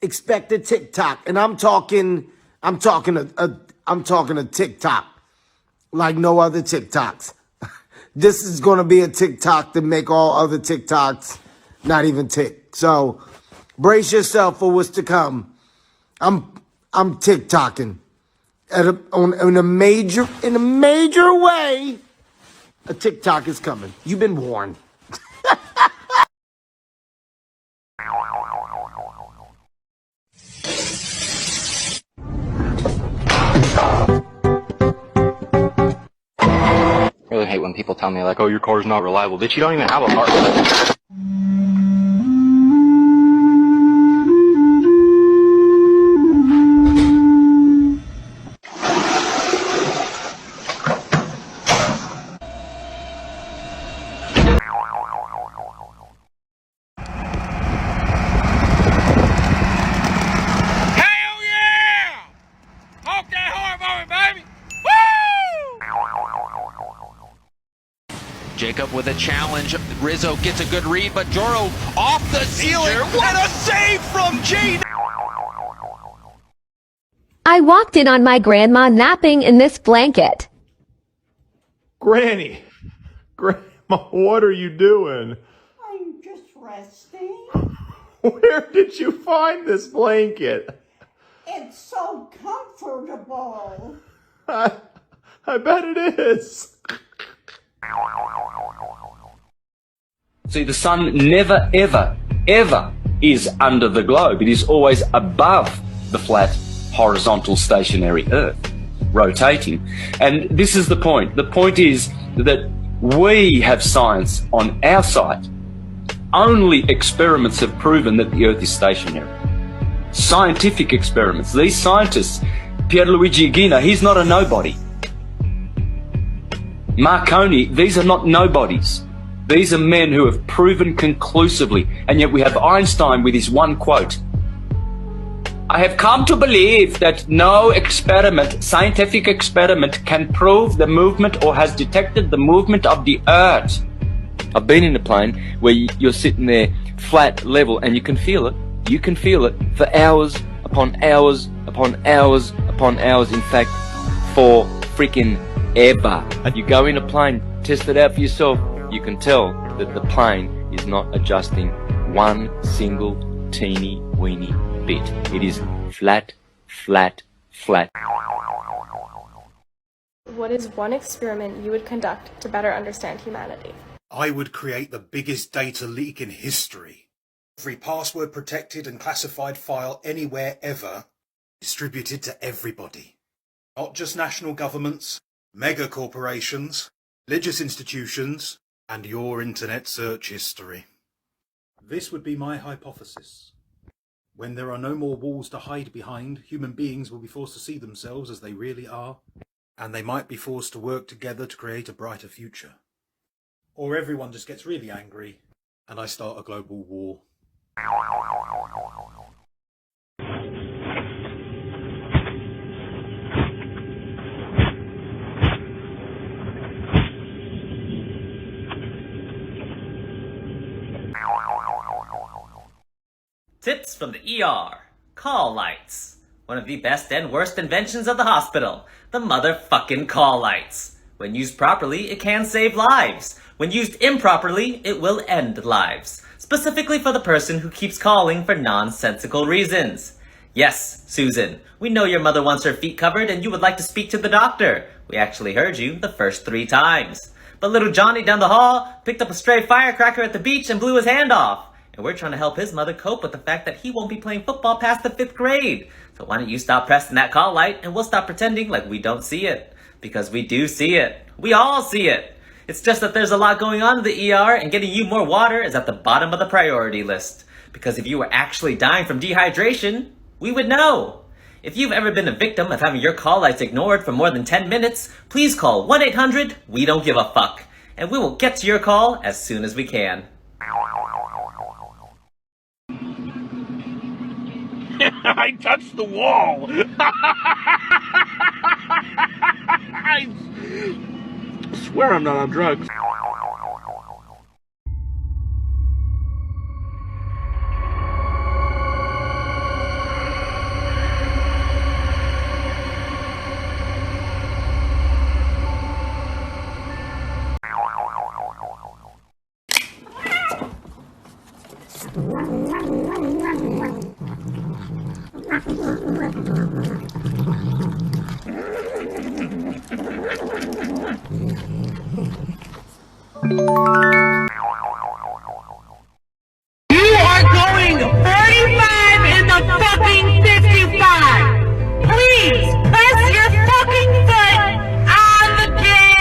expect a TikTok, and I'm talking a TikTok like no other TikToks. This is going to be a TikTok to make all other TikToks not even tick. So brace yourself for what's to come. I'm TikToking in a major way. A TikTok is coming. You've been warned. I really hate when people tell me like, oh, your car's not reliable. Bitch, you don't even have a car. Jacob with a challenge. Rizzo gets a good read, but Joro off the ceiling. What a save from Jade! I walked in on my grandma napping in this blanket. Granny! Grandma, what are you doing? I'm just resting. Where did you find this blanket? It's so comfortable. I bet it is. See, the sun never, ever, ever is under the globe. It is always above the flat, horizontal, stationary Earth, rotating. And this is the point. The point is that we have science on our side. Only experiments have proven that the Earth is stationary. Scientific experiments. These scientists, Pierluigi Aguina, he's not a nobody. Marconi, these are not nobodies. These are men who have proven conclusively, and yet we have Einstein with his one quote. I have come to believe that no experiment, scientific experiment, can prove the movement or has detected the movement of the Earth. I've been in a plane where you're sitting there flat, level, and you can feel it. You can feel it for hours upon hours upon hours upon hours. In fact, for freaking ever. You go in a plane, test it out for yourself. You can tell that the plane is not adjusting one single teeny weeny bit. It is flat, flat, flat. What is one experiment you would conduct to better understand humanity? I would create the biggest data leak in history. Every password protected and classified file anywhere ever, distributed to everybody. Not just national governments, mega corporations, religious institutions, and your internet search history. This would be my hypothesis. When there are no more walls to hide behind, human beings will be forced to see themselves as they really are, and they might be forced to work together to create a brighter future. Or everyone just gets really angry, and I start a global war. Tips from the ER. Call lights. One of the best and worst inventions of the hospital. The motherfucking call lights. When used properly, it can save lives. When used improperly, it will end lives. Specifically for the person who keeps calling for nonsensical reasons. Yes, Susan, we know your mother wants her feet covered and you would like to speak to the doctor. We actually heard you the first 3 times. But little Johnny down the hall picked up a stray firecracker at the beach and blew his hand off. And we're trying to help his mother cope with the fact that he won't be playing football past the 5th grade. So why don't you stop pressing that call light and we'll stop pretending like we don't see it. Because we do see it. We all see it. It's just that there's a lot going on in the ER and getting you more water is at the bottom of the priority list. Because if you were actually dying from dehydration, we would know. If you've ever been a victim of having your call lights ignored for more than 10 minutes, please call 1-800-WE-DON'T-GIVE-A-FUCK. And we will get to your call as soon as we can. I touched the wall. I swear I'm not on drugs. are going 45 in the fucking 55! Please, press your fucking foot on the gas!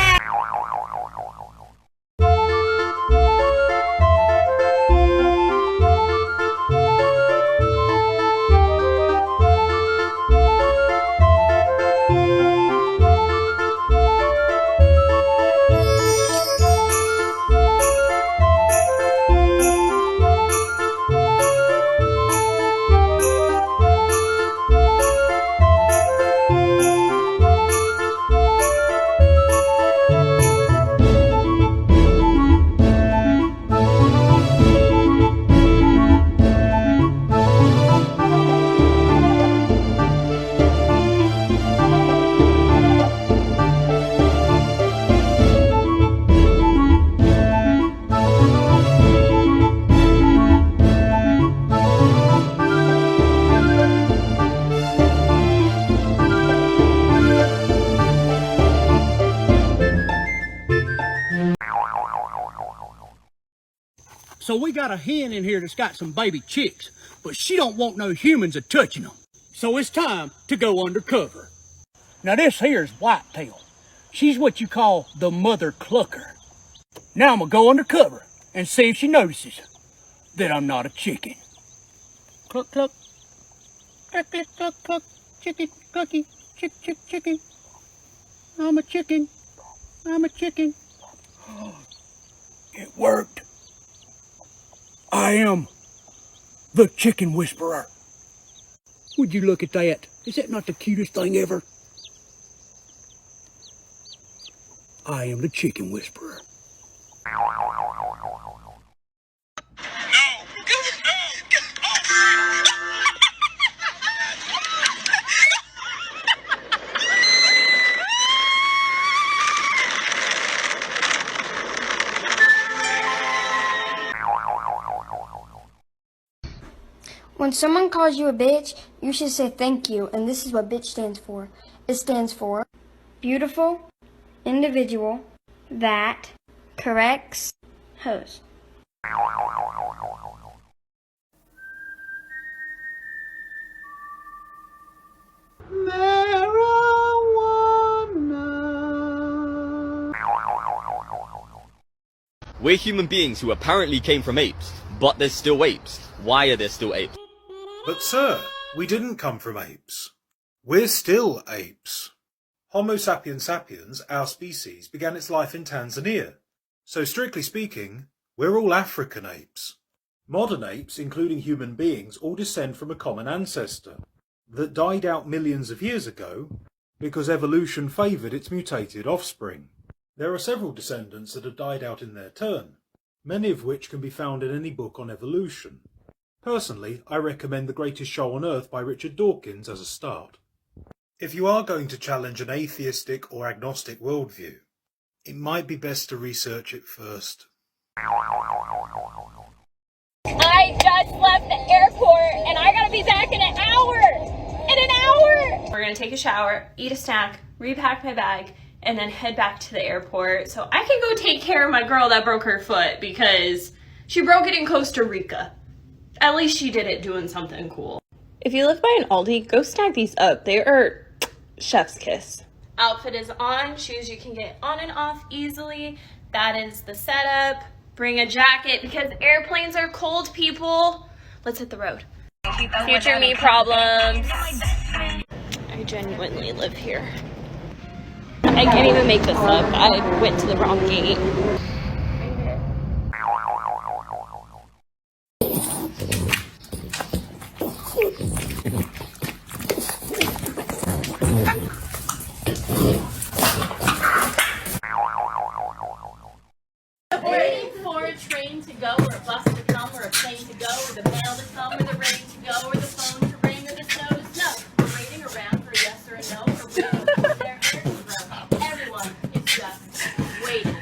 So we got a hen in here that's got some baby chicks, but she don't want no humans a touching them. So it's time to go undercover. Now this here's Whitetail. She's what you call the mother clucker. Now I'm gonna go undercover and see if she notices that I'm not a chicken. Cluck, cluck. Cluck, cluck, cluck, cluck. Chicken, clucky. Chick, chick, chicken. I'm a chicken. I'm a chicken. It worked. I am the chicken whisperer. Would you look at that? Is that not the cutest thing ever? I am the chicken whisperer. When someone calls you a bitch, you should say thank you, and this is what bitch stands for. It stands for beautiful individual that corrects hoes. We're human beings who apparently came from apes, but there's still apes. Why are there still apes? But sir, we didn't come from apes. We're still apes. Homo sapiens sapiens, our species, began its life in Tanzania. So strictly speaking, we're all African apes. Modern apes, including human beings, all descend from a common ancestor that died out millions of years ago because evolution favoured its mutated offspring. There are several descendants that have died out in their turn, many of which can be found in any book on evolution. Personally, I recommend The Greatest Show on Earth by Richard Dawkins as a start. If you are going to challenge an atheistic or agnostic worldview, it might be best to research it first. I just left the airport and I gotta be back in an hour! In an hour! We're gonna take a shower, eat a snack, repack my bag, and then head back to the airport so I can go take care of my girl that broke her foot because she broke it in Costa Rica. At least she did it doing something cool. If you live by an Aldi, go snag these up. They are chef's kiss. Outfit is on, shoes you can get on and off easily. That is the setup. Bring a jacket because airplanes are cold, people. Let's hit the road. Future me problems. I genuinely live here. I can't even make this up. I went to the wrong gate. Waiting for a train to go, or a bus to come, or a plane to go, or the mail to come, or the rain to go, or the phone to ring, or the snow to snow. We're waiting around for a yes or a no, or waiting for their hair to grow. Everyone is just waiting.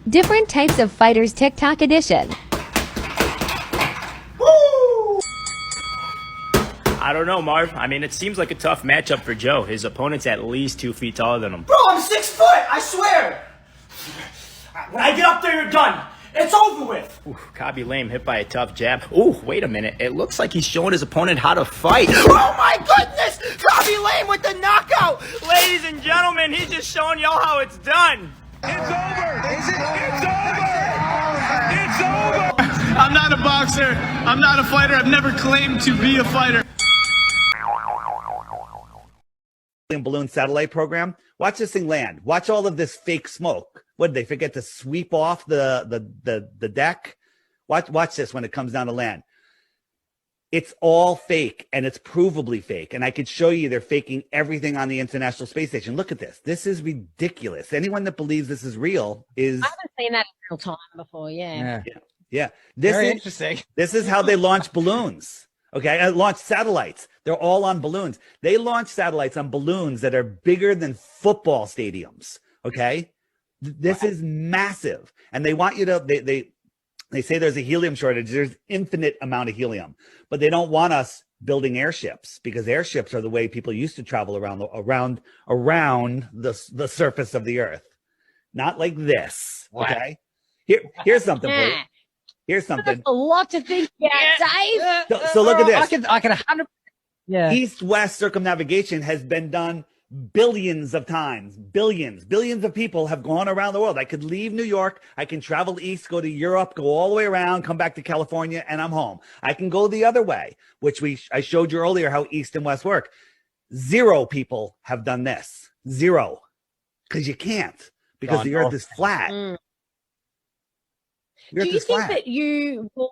Different types of fighters TikTok edition. I don't know, Marv. I mean, it seems like a tough matchup for Joe. His opponent's at least 2 feet taller than him. Bro, I'm 6 foot, I swear! When I get up there, you're done. It's over with. Ooh, Kabi Lame hit by a tough jab. Ooh, wait a minute. It looks like he's showing his opponent how to fight. Oh my goodness! Kabi Lame with the knockout! Ladies and gentlemen, he's just showing y'all how it's done. It's over! Is it? It's over! It's over! I'm not a boxer. I'm not a fighter. I've never claimed to be a fighter. Balloon satellite program. Watch this thing land. Watch all of this fake smoke. What did they forget to sweep off the deck? Watch this when it comes down to land. It's all fake, and it's provably fake. And I could show you they're faking everything on the International Space Station. Look at this. This is ridiculous. Anyone that believes this is real is... I haven't seen that in real time before, yeah. Very interesting. This is how they launch balloons. Okay, launch satellites. They're all on balloons. They launch satellites on balloons that are bigger than football stadiums. Okay, this is massive, and they want you to. They say there's a helium shortage. There's infinite amount of helium, but they don't want us building airships because airships are the way people used to travel around the surface of the Earth, not like this. Okay, here's something for you. Here's something. That's a lot to think about, Dave. So look at this. I can 100%. Yeah. East-west circumnavigation has been done billions of times. Billions of people have gone around the world. I could leave New York. I can travel east, go to Europe, go all the way around, come back to California, and I'm home. I can go the other way, which I showed you earlier how east and west work. 0 people have done this. 0. Because you can't. Because the Earth is flat. Do you think that you will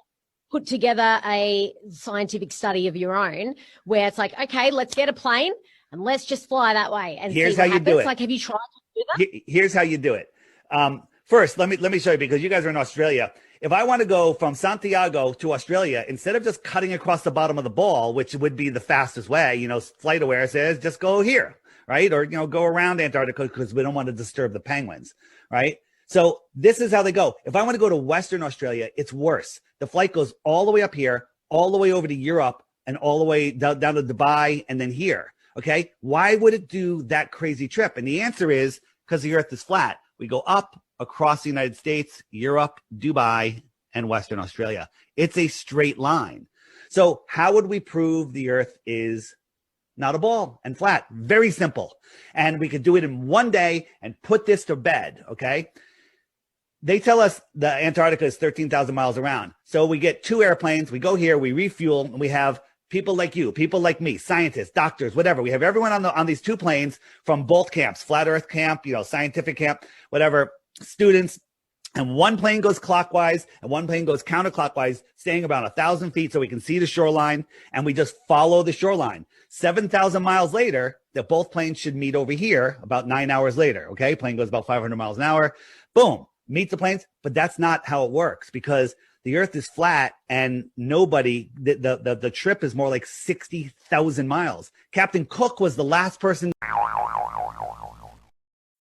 put together a scientific study of your own where it's like, okay, let's get a plane and let's just fly that way and here's see what how you happens? do it. Like, have you tried to do that? Here's how you do it. First, let me show you, because you guys are in Australia. If I want to go from Santiago to Australia, instead of just cutting across the bottom of the ball, which would be the fastest way, FlightAware says just go here, right? Or, go around Antarctica because we don't want to disturb the penguins, right? So this is how they go. If I want to go to Western Australia, it's worse. The flight goes all the way up here, all the way over to Europe, and all the way down to Dubai, and then here. Okay. Why would it do that crazy trip? And the answer is because the Earth is flat. We go up across the United States, Europe, Dubai, and Western Australia. It's a straight line. So how would we prove the Earth is not a ball and flat? Very simple. And we could do it in one day and put this to bed. Okay. They tell us the Antarctica is 13,000 miles around. So we get 2 airplanes, we go here, we refuel, and we have people like you, people like me, scientists, doctors, whatever. We have everyone on these 2 planes from both camps, flat Earth camp, scientific camp, whatever, students. And one plane goes clockwise and one plane goes counterclockwise, staying about 1,000 feet so we can see the shoreline, and we just follow the shoreline. 7,000 miles later, that both planes should meet over here about 9 hours later. Okay, plane goes about 500 miles an hour. Boom. Meet the planes, but that's not how it works because the Earth is flat and the trip is more like 60,000 miles. Captain Cook was the last person.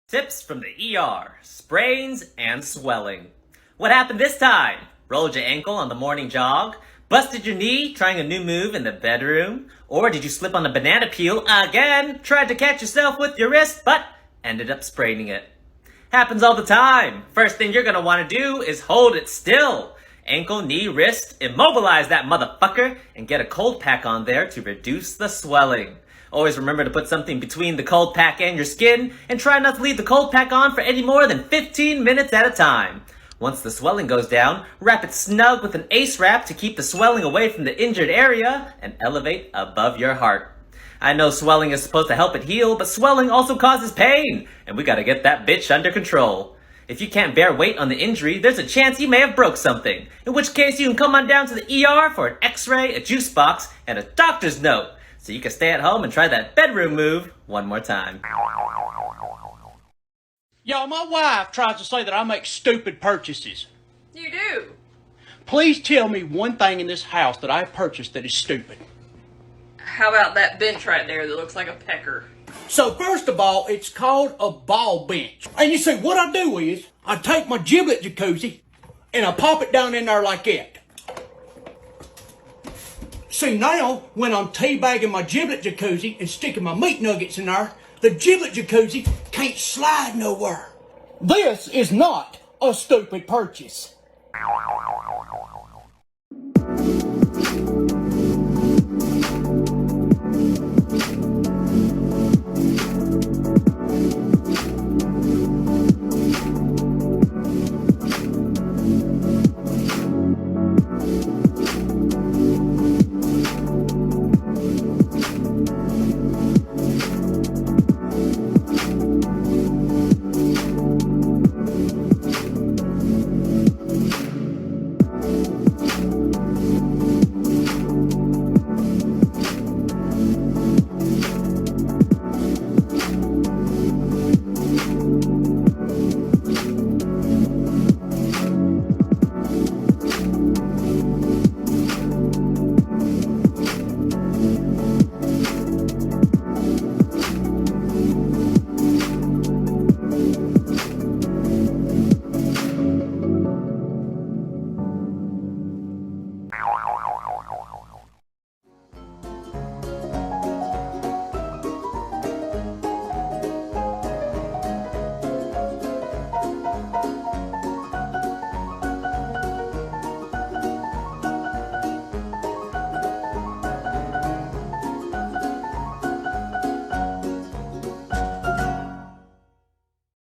Tips from the ER, sprains and swelling. What happened this time? Rolled your ankle on the morning jog? Busted your knee trying a new move in the bedroom? Or did you slip on a banana peel again? Tried to catch yourself with your wrist, but ended up spraining it. Happens all the time. First thing you're gonna wanna do is hold it still. Ankle, knee, wrist, immobilize that motherfucker and get a cold pack on there to reduce the swelling. Always remember to put something between the cold pack and your skin and try not to leave the cold pack on for any more than 15 minutes at a time. Once the swelling goes down, wrap it snug with an ace wrap to keep the swelling away from the injured area and elevate above your heart. I know swelling is supposed to help it heal, but swelling also causes pain, and we gotta get that bitch under control. If you can't bear weight on the injury, there's a chance you may have broke something, in which case you can come on down to the ER for an x-ray, a juice box, and a doctor's note, so you can stay at home and try that bedroom move one more time. Y'all, my wife tries to say that I make stupid purchases. You do. Please tell me one thing in this house that I purchased that is stupid. How about that bench right there that looks like a pecker? So first of all, it's called a ball bench. And you see, what I do is, I take my giblet jacuzzi and I pop it down in there like that. See, now, when I'm teabagging my giblet jacuzzi and sticking my meat nuggets in there, the giblet jacuzzi can't slide nowhere. This is not a stupid purchase.